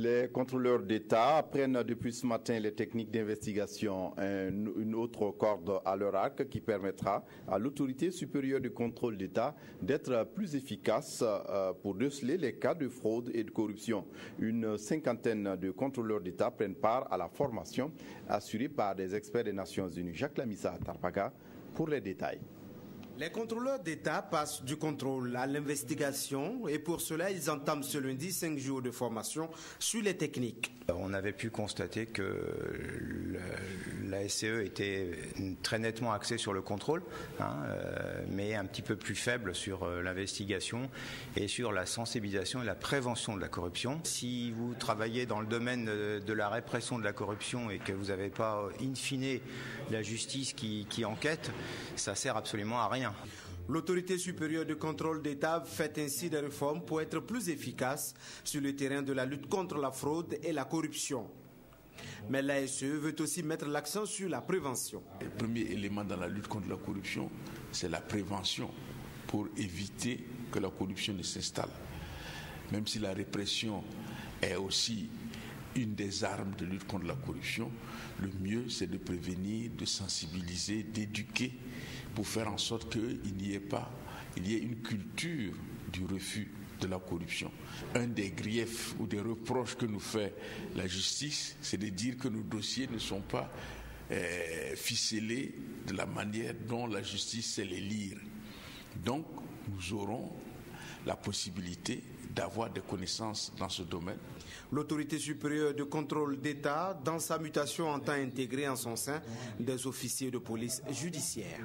Les contrôleurs d'État apprennent depuis ce matin les techniques d'investigation, une autre corde à leur arc qui permettra à l'autorité supérieure du contrôle d'État d'être plus efficace pour déceler les cas de fraude et de corruption. Une cinquantaine de contrôleurs d'État prennent part à la formation assurée par des experts des Nations Unies. Jacques Lamissa à Tarpaga pour les détails. Les contrôleurs d'État passent du contrôle à l'investigation et pour cela, ils entament ce lundi 5 jours de formation sur les techniques. On avait pu constater que la SCE était très nettement axée sur le contrôle, mais un petit peu plus faible sur l'investigation et sur la sensibilisation et la prévention de la corruption. Si vous travaillez dans le domaine de la répression de la corruption et que vous n'avez pas, in fine, la justice qui enquête, ça sert absolument à rien. L'autorité supérieure de contrôle d'État fait ainsi des réformes pour être plus efficace sur le terrain de la lutte contre la fraude et la corruption. Mais la SCE veut aussi mettre l'accent sur la prévention. Le premier élément dans la lutte contre la corruption, c'est la prévention pour éviter que la corruption ne s'installe. Même si la répression est aussi une des armes de lutte contre la corruption, le mieux c'est de prévenir, de sensibiliser, d'éduquer pour faire en sorte qu'il y ait une culture du refus de la corruption. Un des griefs ou des reproches que nous fait la justice, c'est de dire que nos dossiers ne sont pas ficelés de la manière dont la justice sait les lire. Donc, nous aurons la possibilité d'avoir des connaissances dans ce domaine. L'autorité supérieure de contrôle d'État, dans sa mutation, entend intégrer en son sein des officiers de police judiciaire.